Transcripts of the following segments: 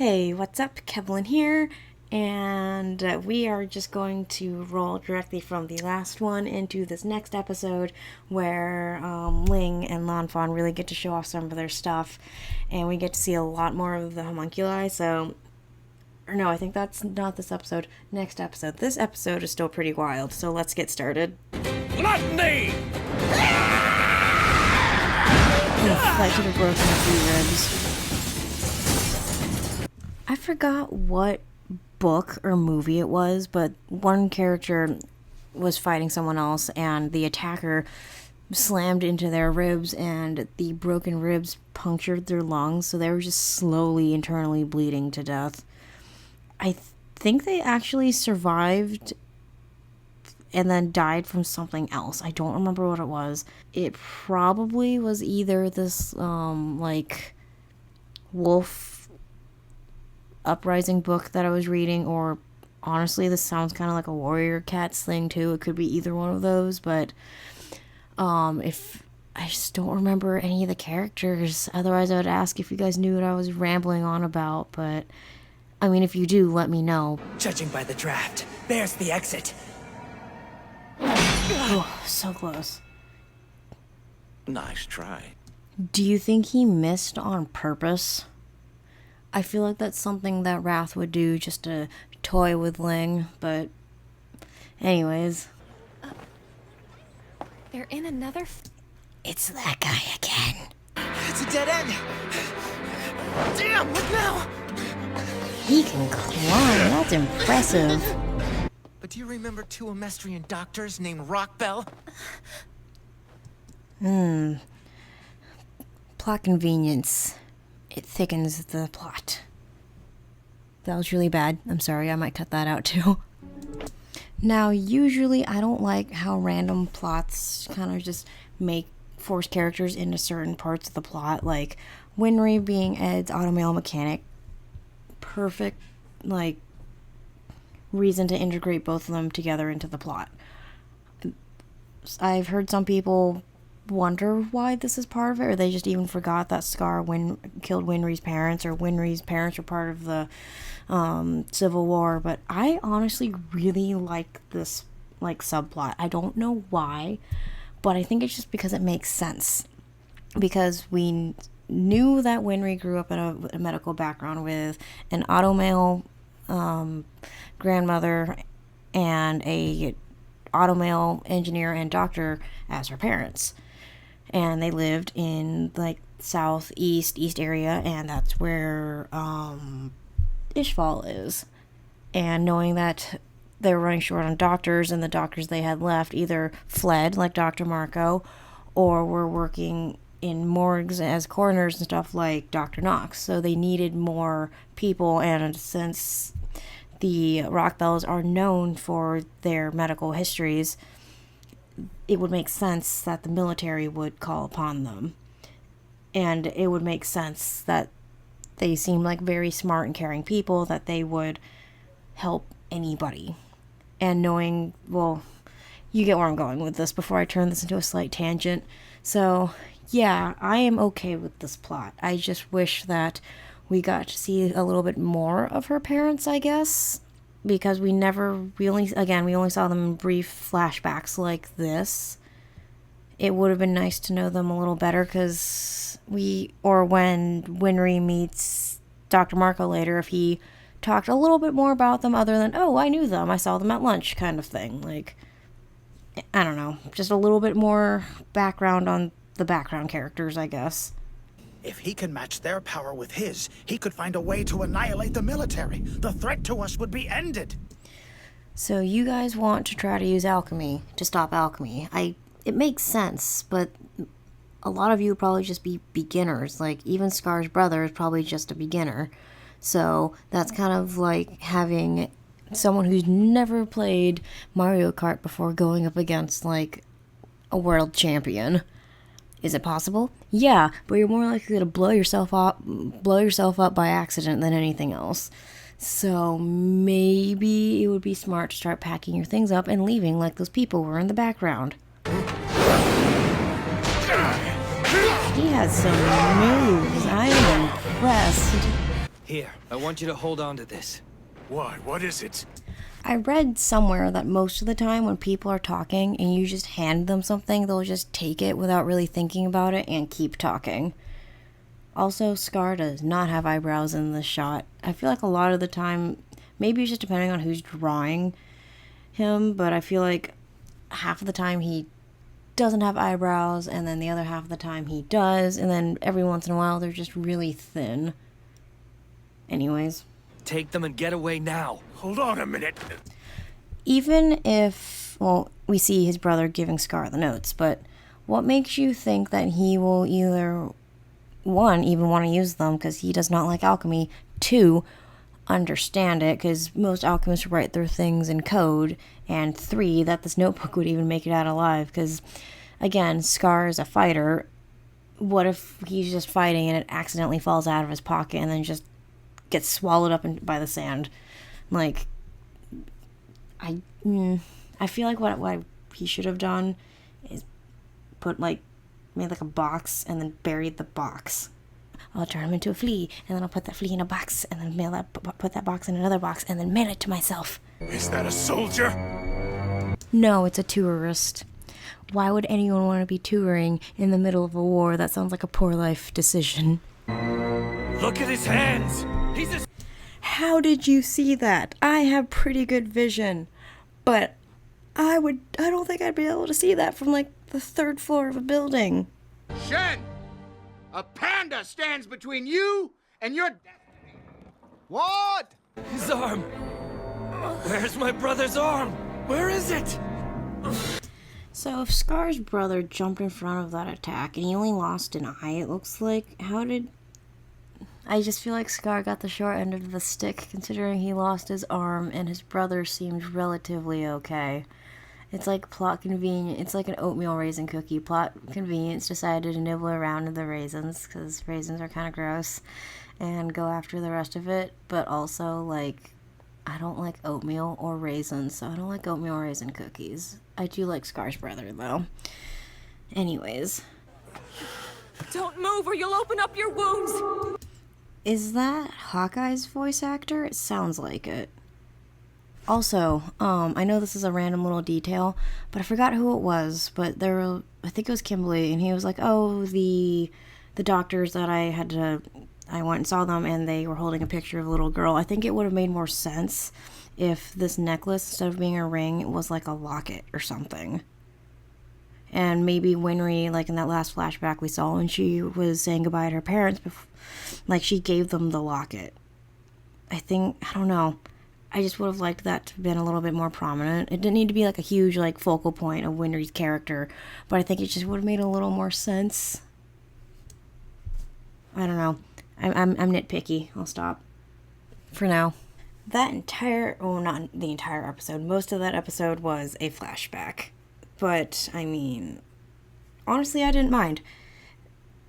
Hey, what's up? Kevlin here, and we are just going to roll directly from the last one into this next episode where Ling and Lanfan really get to show off some of their stuff, and we get to see a lot more of the homunculi, or no, I think that's not this episode. Next episode. This episode is still pretty wild, so let's get started. Gluttony! I should have broken a few ribs. I forgot what book or movie it was, but one character was fighting someone else, and the attacker slammed into their ribs, and the broken ribs punctured their lungs, so they were just slowly internally bleeding to death. I think they actually survived and then died from something else. I don't remember what it was. It probably was either this, wolf uprising book that I was reading, or honestly, this sounds kind of like a warrior cats thing too. It could be either one of those, but if I just don't remember any of the characters. Otherwise, I would ask if you guys knew what I was rambling on about, but I mean, if you do, let me know. Judging by the draft, there's the exit. Oh, so close. Nice try. Do you think he missed on purpose? I feel like that's something that Wrath would do just to toy with Ling, but anyways. They're in another... It's that guy again. It's a dead end. Damn, what now? He can climb, that's impressive. But do you remember two Amestrian doctors named Rockbell? Plot convenience. It thickens the plot. That was really bad. I'm sorry, I might cut that out too. Now, usually I don't like how random plots kind of just force characters into certain parts of the plot, like Winry being Ed's automail mechanic. Perfect, reason to integrate both of them together into the plot. I've heard some people wonder why this is part of it, or they just even forgot that Scar killed Winry's parents, or Winry's parents were part of the Civil War, but I honestly really like this subplot. I don't know why, but I think it's just because it makes sense, because we knew that Winry grew up in a medical background with an automail grandmother and a automail engineer and doctor as her parents, and they lived in southeast east area, and that's where Ishval is. And knowing that they were running short on doctors, and the doctors they had left either fled like Dr. Marco, or were working in morgues as coroners and stuff like Dr. Knox, so they needed more people. And since the Rockbells are known for their medical histories, it would make sense that the military would call upon them. And it would make sense that they seem like very smart and caring people, that they would help anybody. And knowing, well, you get where I'm going with this before I turn this into a slight tangent. So, yeah, I am okay with this plot. I just wish that we got to see a little bit more of her parents, I guess, because we only saw them in brief flashbacks like this. It would have been nice to know them a little better, because when Winry meets Dr. Marco later, if he talked a little bit more about them other than, oh, I knew them, I saw them at lunch kind of thing. I don't know, just a little bit more background on the background characters, I guess. If he can match their power with his, he could find a way to annihilate the military. The threat to us would be ended. So you guys want to try to use alchemy to stop alchemy. It makes sense, but a lot of you would probably just be beginners. Even Scar's brother is probably just a beginner. So that's kind of like having someone who's never played Mario Kart before going up against, a world champion. Is it possible? Yeah, but you're more likely to blow yourself up by accident than anything else. So maybe it would be smart to start packing your things up and leaving like those people were in the background. He has some moves. I am impressed. Here, I want you to hold on to this. Why? What is it? I read somewhere that most of the time when people are talking and you just hand them something, they'll just take it without really thinking about it and keep talking. Also, Scar does not have eyebrows in this shot. I feel like a lot of the time, maybe it's just depending on who's drawing him, but I feel like half of the time he doesn't have eyebrows, and then the other half of the time he does, and then every once in a while they're just really thin. Anyways. Take them and get away now. Hold on a minute. Even if, well, we see his brother giving Scar the notes, but what makes you think that he will either, one, even want to use them because he does not like alchemy, two, understand it because most alchemists write their things in code, and three, that this notebook would even make it out alive because, again, Scar is a fighter. What if he's just fighting and it accidentally falls out of his pocket and then just gets swallowed up by the sand? Like, I feel like what he should have done is made like a box and then buried the box. I'll turn him into a flea, and then I'll put that flea in a box, and then put that box in another box, and then mail it to myself. Is that a soldier? No, it's a tourist. Why would anyone want to be touring in the middle of a war? That sounds like a poor life decision. Look at his hands! He's a... How did you see that? I have pretty good vision, but I don't think I'd be able to see that from like the third floor of a building. Shen! A panda stands between you and your destiny. What? His arm! Where's my brother's arm? Where is it? So if Scar's brother jumped in front of that attack and he only lost an eye, it looks like, I just feel like Scar got the short end of the stick considering he lost his arm and his brother seemed relatively okay. It's like plot convenience. It's like an oatmeal raisin cookie. Plot convenience decided to nibble around with the raisins because raisins are kind of gross and go after the rest of it. But also, like, I don't like oatmeal or raisins, so I don't like oatmeal or raisin cookies. I do like Scar's brother, though. Anyways. Don't move or you'll open up your wounds! Is that Hawkeye's voice actor? It sounds like it. Also, I know this is a random little detail, but I forgot who it was, but I think it was Kimberly, and he was like, oh, the doctors that I went and saw them, and they were holding a picture of a little girl. I think it would have made more sense if this necklace, instead of being a ring, was like a locket or something. And maybe Winry, like in that last flashback we saw when she was saying goodbye to her parents, like she gave them the locket. I don't know. I just would have liked that to have been a little bit more prominent. It didn't need to be like a huge like focal point of Winry's character, but I think it just would have made a little more sense. I don't know. I'm nitpicky. I'll stop for now. Not the entire episode. Most of that episode was a flashback. But, I mean, honestly, I didn't mind.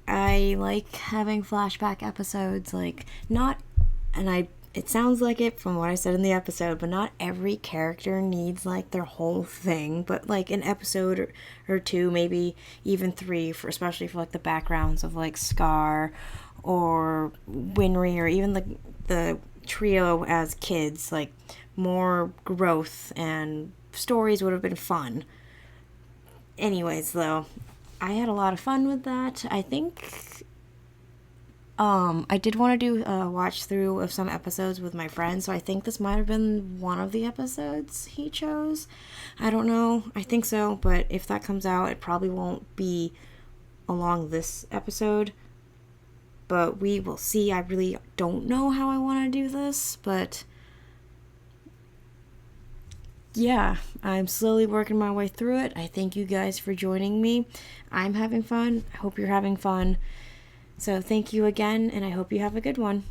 I like having flashback episodes, it sounds like it from what I said in the episode, but not every character needs, like, their whole thing. But, like, an episode or two, maybe even three, especially for, like, the backgrounds of, like, Scar or Winry or even the trio as kids, like, more growth and stories would have been fun. Anyways, though, I had a lot of fun with that. I think I did want to do a watch through of some episodes with my friend, so I think this might have been one of the episodes he chose. I don't know. I think so, but if that comes out, it probably won't be along this episode. But we will see. I really don't know how I want to do this, but yeah, I'm slowly working my way through it. I thank you guys for joining me. I'm having fun. I hope you're having fun. So thank you again, and I hope you have a good one.